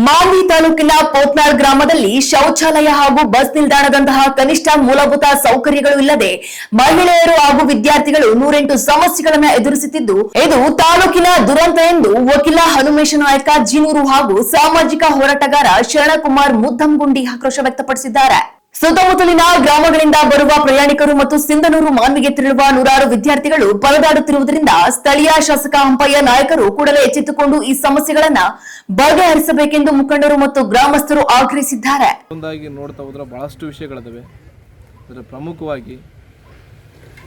ಮಾನ್ವಿ ತಾಲೂಕಿನ ಪೋತ್ನಾಳ್ ಗ್ರಾಮದಲ್ಲಿ ಶೌಚಾಲಯ ಹಾಗೂ ಬಸ್ ನಿಲ್ದಾಣದಂತಹ ಕನಿಷ್ಠ ಮೂಲಭೂತ ಸೌಕರ್ಯಗಳು ಇಲ್ಲದೆ ಮಹಿಳೆಯರು ಹಾಗೂ ವಿದ್ಯಾರ್ಥಿಗಳು 108 ಸಮಸ್ಯೆಗಳನ್ನು ಎದುರಿಸುತ್ತಿದ್ದು ಇದು ತಾಲೂಕಿನ ದುರಂತ ಎಂದು ವಕೀಲ ಹನುಮೇಶ ನಾಯಕ ಜೀನೂರು ಹಾಗೂ ಸಾಮಾಜಿಕ ಹೋರಾಟಗಾರ ಶರಣಕುಮಾರ್ ಮುದ್ದಂಗುಂಡಿ ಆಕ್ರೋಶ ವ್ಯಕ್ತಪಡಿಸಿದ್ದಾರೆ. ಸುತ್ತಮುತ್ತಲಿನ ಗ್ರಾಮಗಳಿಂದ ಬರುವ ಪ್ರಯಾಣಿಕರು ಮತ್ತು ಸಿಂಧನೂರು ಮಾನ್ವಿಗೆ ತೆರಳುವ ನೂರಾರು ವಿದ್ಯಾರ್ಥಿಗಳು ಪರದಾಡುತ್ತಿರುವುದರಿಂದ ಸ್ಥಳೀಯ ಶಾಸಕ ಹಂಪಯ್ಯ ನಾಯಕರು ಕೂಡಲೇ ಎಚ್ಚೆತ್ತುಕೊಂಡು ಈ ಸಮಸ್ಯೆಗಳನ್ನು ಬಗೆಹರಿಸಬೇಕೆಂದು ಮುಖಂಡರು ಮತ್ತು ಗ್ರಾಮಸ್ಥರು ಆಗ್ರಹಿಸಿದ್ದಾರೆ. ನೋಡ್ತಾ ಹೋದ್ರೆ ಬಹಳಷ್ಟು ವಿಷಯಗಳಿವೆ. ಇದರ ಪ್ರಮುಖವಾಗಿ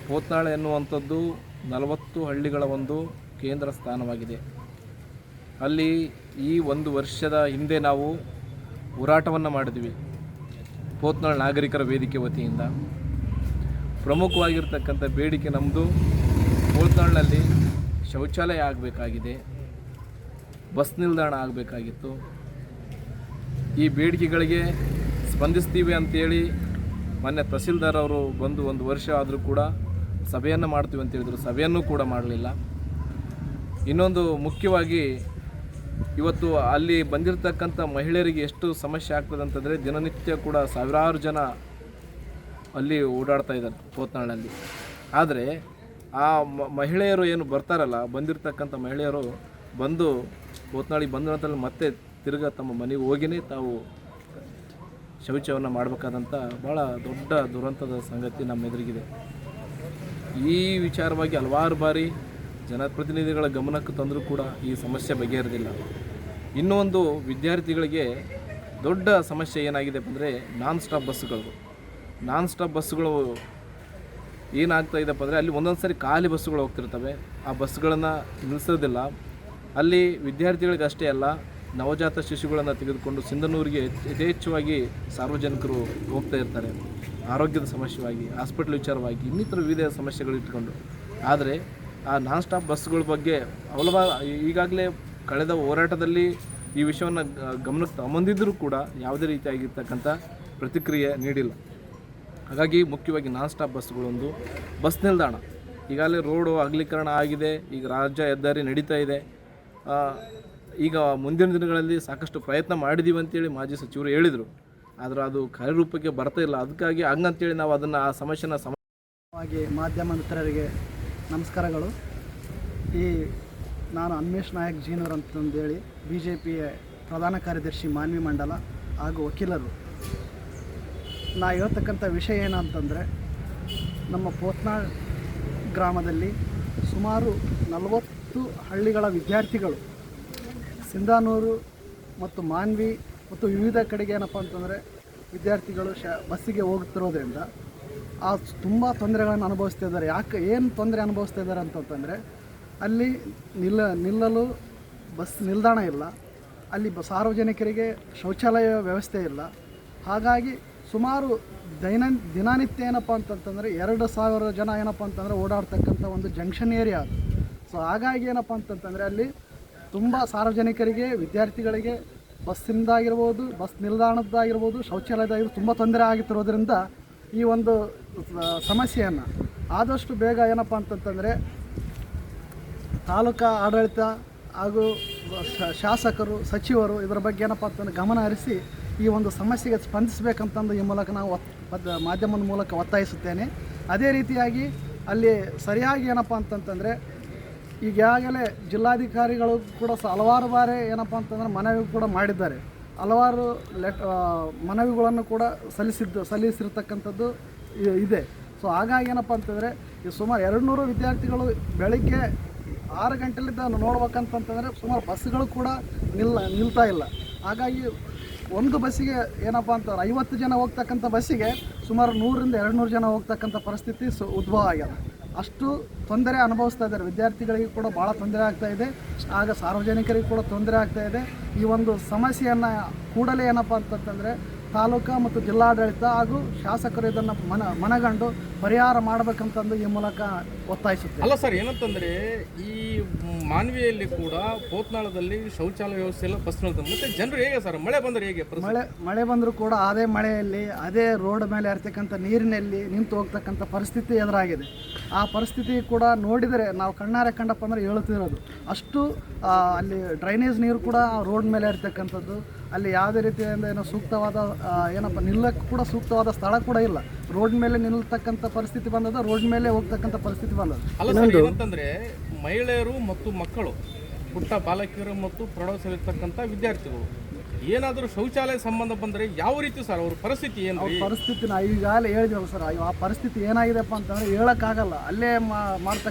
ಪೋತ್ನಾಳ ಎನ್ನುವಂಥದ್ದು 40 ಹಳ್ಳಿಗಳ ಒಂದು ಕೇಂದ್ರ ಸ್ಥಾನವಾಗಿದೆ. ಅಲ್ಲಿ ಈ ಒಂದು ವರ್ಷದ ಹಿಂದೆ ನಾವು ಹೋರಾಟವನ್ನು ಮಾಡಿದ್ವಿ. ಪೋತ್ನಾಳ್ ನಾಗರಿಕರ ವೇದಿಕೆ ವತಿಯಿಂದ ಪ್ರಮುಖವಾಗಿರ್ತಕ್ಕಂಥ ಬೇಡಿಕೆ ನಮ್ಮದು ಪೋತ್ನಾಳ್ನಲ್ಲಿ ಶೌಚಾಲಯ ಆಗಬೇಕಾಗಿದೆ, ಬಸ್ ನಿಲ್ದಾಣ ಆಗಬೇಕಾಗಿತ್ತು. ಈ ಬೇಡಿಕೆಗಳಿಗೆ ಸ್ಪಂದಿಸ್ತೀವಿ ಅಂತೇಳಿ ಮೊನ್ನೆ ತಹಸೀಲ್ದಾರ್ ಅವರು ಬಂದು 1 ವರ್ಷ ಆದರೂ ಕೂಡ ಸಭೆಯನ್ನು ಮಾಡ್ತೀವಿ ಅಂತ ಹೇಳಿದರು. ಸಭೆಯನ್ನು ಕೂಡ ಮಾಡಲಿಲ್ಲ. ಇನ್ನೊಂದು ಮುಖ್ಯವಾಗಿ ಇವತ್ತು ಅಲ್ಲಿ ಬಂದಿರತಕ್ಕಂಥ ಮಹಿಳೆಯರಿಗೆ ಎಷ್ಟು ಸಮಸ್ಯೆ ಆಗ್ತದೆ ಅಂತಂದರೆ ದಿನನಿತ್ಯ ಕೂಡ ಸಾವಿರಾರು ಜನ ಅಲ್ಲಿ ಓಡಾಡ್ತಾ ಇದ್ದಾರೆ ಪೋತ್ನಾಳಲ್ಲಿ. ಆದರೆ ಆ ಮಹಿಳೆಯರು ಏನು ಬರ್ತಾರಲ್ಲ, ಬಂದಿರತಕ್ಕಂಥ ಮಹಿಳೆಯರು ಬಂದು ಪೋತ್ನಾಳಿಗೆ ಬಂದ ನಂತರ ಮತ್ತೆ ತಿರ್ಗಾ ತಮ್ಮ ಮನೆಗೆ ಹೋಗಿನೇ ತಾವು ಶೌಚವನ್ನು ಮಾಡಬೇಕಾದಂಥ ಭಾಳ ದೊಡ್ಡ ದುರಂತದ ಸಂಗತಿ ನಮ್ಮ ಎದುರಿಗಿದೆ. ಈ ವಿಚಾರವಾಗಿ ಹಲವಾರು ಬಾರಿ ಜನಪ್ರತಿನಿಧಿಗಳ ಗಮನಕ್ಕೆ ತಂದರೂ ಕೂಡ ಈ ಸಮಸ್ಯೆ ಬಗೆಹರಿದಿಲ್ಲ. ಇನ್ನೂ ಒಂದು ವಿದ್ಯಾರ್ಥಿಗಳಿಗೆ ದೊಡ್ಡ ಸಮಸ್ಯೆ ಏನಾಗಿದೆ ಅಂದರೆ ನಾನ್ ಸ್ಟಾಪ್ ಬಸ್ಸುಗಳು ಏನಾಗ್ತಾ ಇದೆಪ್ಪ ಅಂದರೆ ಅಲ್ಲಿ ಒಂದೊಂದು ಸಾರಿ ಖಾಲಿ ಬಸ್ಸುಗಳು ಹೋಗ್ತಿರ್ತವೆ. ಆ ಬಸ್ಸುಗಳನ್ನು ನಿಲ್ಲಿಸೋದಿಲ್ಲ. ಅಲ್ಲಿ ವಿದ್ಯಾರ್ಥಿಗಳಿಗೆ ಅಷ್ಟೇ ಅಲ್ಲ, ನವಜಾತ ಶಿಶುಗಳನ್ನು ತೆಗೆದುಕೊಂಡು ಸಿಂಧನೂರಿಗೆ ಯಥೇಚ್ಛವಾಗಿ ಸಾರ್ವಜನಿಕರು ಹೋಗ್ತಾ ಇರ್ತಾರೆ. ಆರೋಗ್ಯದ ಸಮಸ್ಯೆಯಾಗಿ, ಹಾಸ್ಪಿಟಲ್ ವಿಚಾರವಾಗಿ, ಇನ್ನಿತರ ವಿವಿಧ ಸಮಸ್ಯೆಗಳು ಇಟ್ಕೊಂಡು. ಆದರೆ ಆ ನಾನ್ ಸ್ಟಾಪ್ ಬಸ್ಗಳ ಬಗ್ಗೆ ಈಗಾಗಲೇ ಕಳೆದ ಹೋರಾಟದಲ್ಲಿ ಈ ವಿಷಯವನ್ನು ಗಮನಕ್ಕೆ ತಗೊಂಬಂದಿದ್ದರೂ ಕೂಡ ಯಾವುದೇ ರೀತಿಯಾಗಿರ್ತಕ್ಕಂಥ ಪ್ರತಿಕ್ರಿಯೆ ನೀಡಿಲ್ಲ. ಹಾಗಾಗಿ ಮುಖ್ಯವಾಗಿ ನಾನ್ ಸ್ಟಾಪ್ ಬಸ್ಗಳೊಂದು, ಬಸ್ ನಿಲ್ದಾಣ ಈಗಾಗಲೇ ರೋಡು ಅಗಲೀಕರಣ ಆಗಿದೆ. ಈಗ ರಾಜ್ಯ ಹೆದ್ದಾರಿ ನಡೀತಾ ಇದೆ. ಈಗ ಮುಂದಿನ ದಿನಗಳಲ್ಲಿ ಸಾಕಷ್ಟು ಪ್ರಯತ್ನ ಮಾಡಿದ್ದೀವಿ ಅಂತೇಳಿ ಮಾಜಿ ಸಚಿವರು ಹೇಳಿದರು. ಆದರೆ ಅದು ಕಾರ್ಯರೂಪಕ್ಕೆ ಬರ್ತಾ ಇಲ್ಲ. ಅದಕ್ಕಾಗಿ ಹಂಗಂತೇಳಿ ನಾವು ಅದನ್ನು ಆ ಸಮಸ್ಯೆನ ಮಾಧ್ಯಮ ಮಿತ್ರರಿಗೆ ನಮಸ್ಕಾರಗಳು. ನಾನು ಹನುಮೇಶ್ ನಾಯಕ್ ಜೀನೂರ್ ಅಂತಂದೇಳಿ BJPಯ ಪ್ರಧಾನ ಕಾರ್ಯದರ್ಶಿ ಮಾನ್ವಿ ಮಂಡಲ ಹಾಗೂ ವಕೀಲರು. ನಾ ಹೇಳ್ತಕ್ಕಂಥ ವಿಷಯ ಏನಂತಂದರೆ, ನಮ್ಮ ಪೋತ್ನಾಳ್ ಗ್ರಾಮದಲ್ಲಿ ಸುಮಾರು 40 ಹಳ್ಳಿಗಳ ವಿದ್ಯಾರ್ಥಿಗಳು ಸಿಂಧನೂರು ಮತ್ತು ಮಾನ್ವಿ ಮತ್ತು ವಿವಿಧ ಕಡೆಗೆ ಏನಪ್ಪ ಅಂತಂದರೆ ವಿದ್ಯಾರ್ಥಿಗಳು ಬಸ್ಸಿಗೆ ಹೋಗ್ತಿರೋದ್ರಿಂದ ತುಂಬ ತೊಂದರೆಗಳನ್ನು ಅನುಭವಿಸ್ತಾ ಇದ್ದಾರೆ. ಏನು ತೊಂದರೆ ಅನುಭವಿಸ್ತಾ ಇದ್ದಾರೆ ಅಂತಂತಂದರೆ, ಅಲ್ಲಿ ನಿಲ್ಲಲು ಬಸ್ ನಿಲ್ದಾಣ ಇಲ್ಲ, ಅಲ್ಲಿ ಸಾರ್ವಜನಿಕರಿಗೆ ಶೌಚಾಲಯ ವ್ಯವಸ್ಥೆ ಇಲ್ಲ. ಹಾಗಾಗಿ ಸುಮಾರು ದಿನನಿತ್ಯ ಏನಪ್ಪ ಅಂತಂತಂದರೆ 2,000 ಜನ ಏನಪ್ಪ ಅಂತಂದರೆ ಓಡಾಡ್ತಕ್ಕಂಥ ಒಂದು ಜಂಕ್ಷನ್ ಏರಿಯಾ ಅದು. ಸೊ ಹಾಗಾಗಿ ಏನಪ್ಪ ಅಂತಂತಂದರೆ ಅಲ್ಲಿ ತುಂಬ ಸಾರ್ವಜನಿಕರಿಗೆ, ವಿದ್ಯಾರ್ಥಿಗಳಿಗೆ ಬಸ್ಸಿಂದಾಗಿರ್ಬೋದು, ಬಸ್ ನಿಲ್ದಾಣದ್ದಾಗಿರ್ಬೋದು, ಶೌಚಾಲಯದಾಗಿರ್ಬೋದು ತುಂಬ ತೊಂದರೆ ಆಗುತ್ತಿರೋದ್ರಿಂದ ಈ ಒಂದು ಸಮಸ್ಯೆಯನ್ನು ಆದಷ್ಟು ಬೇಗ ಏನಪ್ಪ ಅಂತಂತಂದರೆ ತಾಲೂಕಾ ಆಡಳಿತ ಹಾಗೂ ಶಾಸಕರು, ಸಚಿವರು ಇದರ ಬಗ್ಗೆ ಏನಪ್ಪ ಅಂತಂದರೆ ಗಮನ ಹರಿಸಿ ಈ ಒಂದು ಸಮಸ್ಯೆಗೆ ಸ್ಪಂದಿಸಬೇಕಂತಂದು ಈ ಮೂಲಕ ನಾವು ಮಾಧ್ಯಮದ ಮೂಲಕ ಒತ್ತಾಯಿಸುತ್ತೇನೆ. ಅದೇ ರೀತಿಯಾಗಿ ಅಲ್ಲಿ ಸರಿಯಾಗಿ ಏನಪ್ಪ ಅಂತಂತಂದರೆ ಈಗಾಗಲೇ ಜಿಲ್ಲಾಧಿಕಾರಿಗಳು ಕೂಡ ಹಲವಾರು ಬಾರಿ ಏನಪ್ಪ ಅಂತಂದರೆ ಮನವಿ ಕೂಡ ಮಾಡಿದ್ದಾರೆ. ಹಲವಾರು ಮನವಿಗಳನ್ನು ಕೂಡ ಸಲ್ಲಿಸಿರ್ತಕ್ಕಂಥದ್ದು ಇದೆ. ಸೊ ಹಾಗಾಗಿ ಏನಪ್ಪ ಅಂತಂದರೆ ಈ ಸುಮಾರು 200 ವಿದ್ಯಾರ್ಥಿಗಳು ಬೆಳಗ್ಗೆ 6 ಗಂಟೆಲಿಂದ ನೋಡ್ಬೇಕಂತಂತಂದರೆ ಸುಮಾರು ಬಸ್ಸುಗಳು ಕೂಡ ನಿಲ್ತಾ ಇಲ್ಲ. ಹಾಗಾಗಿ ಒಂದು ಬಸ್ಸಿಗೆ ಏನಪ್ಪ ಅಂತಂದ್ರೆ 50 ಜನ ಹೋಗ್ತಕ್ಕಂಥ ಬಸ್ಸಿಗೆ ಸುಮಾರು 100ರಿಂದ 200 ಜನ ಹೋಗ್ತಕ್ಕಂಥ ಪರಿಸ್ಥಿತಿ ಉದ್ಭವ ಆಗ್ಯದ. ಅಷ್ಟು ತೊಂದರೆ ಅನುಭವಿಸ್ತಾ ಇದ್ದಾರೆ. ವಿದ್ಯಾರ್ಥಿಗಳಿಗೆ ಕೂಡ ಭಾಳ ತೊಂದರೆ ಆಗ್ತಾಯಿದೆ, ಆಗ ಸಾರ್ವಜನಿಕರಿಗೆ ಕೂಡ ತೊಂದರೆ ಆಗ್ತಾಯಿದೆ. ಈ ಒಂದು ಸಮಸ್ಯೆಯನ್ನು ಕೂಡಲೇ ಏನಪ್ಪ ಅಂತಂತಂದರೆ ತಾಲೂಕಾ ಮತ್ತು ಜಿಲ್ಲಾಡಳಿತ ಹಾಗೂ ಶಾಸಕರು ಇದನ್ನು ಮನಗಂಡು ಪರಿಹಾರ ಮಾಡಬೇಕಂತಂದು ಈ ಮೂಲಕ ಒತ್ತಾಯಿಸುತ್ತೆ. ಅಲ್ಲ ಸರ್, ಏನಂತಂದರೆ ಈ ಮಾನ್ವಿಯಲ್ಲಿ ಕೂಡ ಪೋತ್ನಾಳದಲ್ಲಿ ಶೌಚಾಲಯ ವ್ಯವಸ್ಥೆ ಎಲ್ಲ ಬಸ್ ಮತ್ತು ಜನರು ಹೇಗೆ ಸರ್, ಮಳೆ ಬಂದರೆ ಹೇಗೆ? ಮಳೆ ಬಂದರೂ ಕೂಡ ಅದೇ ಮಳೆಯಲ್ಲಿ ಅದೇ ರೋಡ್ ಮೇಲೆ ಇರ್ತಕ್ಕಂಥ ನೀರಿನಲ್ಲಿ ನಿಂತು ಹೋಗ್ತಕ್ಕಂಥ ಪರಿಸ್ಥಿತಿ ಎದುರಾಗಿದೆ. ಆ ಪರಿಸ್ಥಿತಿ ಕೂಡ ನೋಡಿದರೆ ನಾವು ಕಣ್ಣಾರೆ ಕಂಡಪ್ಪ ಅಂದರೆ ಹೇಳ್ತಿರೋದು. ಅಷ್ಟು ಅಲ್ಲಿ ಡ್ರೈನೇಜ್ ನೀರು ಕೂಡ ರೋಡ್ ಮೇಲೆ ಇರ್ತಕ್ಕಂಥದ್ದು, ಅಲ್ಲಿ ಯಾವುದೇ ರೀತಿಯಿಂದ ಏನೋ ಸೂಕ್ತವಾದ ಏನಪ್ಪ ನಿಲ್ಲಕ್ಕೆ ಕೂಡ ಸೂಕ್ತವಾದ ಸ್ಥಳ ಕೂಡ ಇಲ್ಲ. ರೋಡ್ ಮೇಲೆ ನಿಲ್ತಕ್ಕಂಥ ಪರಿಸ್ಥಿತಿ ಬಂದದ, ರೋಡ್ ಮೇಲೆ ಹೋಗ್ತಕ್ಕಂಥ ಪರಿಸ್ಥಿತಿ ಬಂದದ. ಅಲ್ಲ ಸರ್, ಏನಂತಂದ್ರೆ ಮಹಿಳೆಯರು ಮತ್ತು ಮಕ್ಕಳು, ಪುಟ್ಟ ಬಾಲಕಿಯರು ಮತ್ತು ಪ್ರೌಢಶಾಲೆಯಲ್ಲಿರ್ತಕ್ಕಂಥ ವಿದ್ಯಾರ್ಥಿಗಳು ಏನಾದರೂ ಶೌಚಾಲಯ ಸಂಬಂಧ ಬಂದರೆ ಯಾವ ರೀತಿ ಸರ್ ಅವ್ರ ಪರಿಸ್ಥಿತಿ ಏನು? ಪರಿಸ್ಥಿತಿ ನಾವು ಈಗಾಗಲೇ ಹೇಳಿದ್ವಲ್ಲ ಸರ್, ಆ ಪರಿಸ್ಥಿತಿ ಏನಾಗಿದೆಪ್ಪ ಅಂತಂದರೆ ಹೇಳೋಕ್ಕಾಗಲ್ಲ. ಅಲ್ಲೇ ಮಾಡ್ತಕ್ಕಂಥ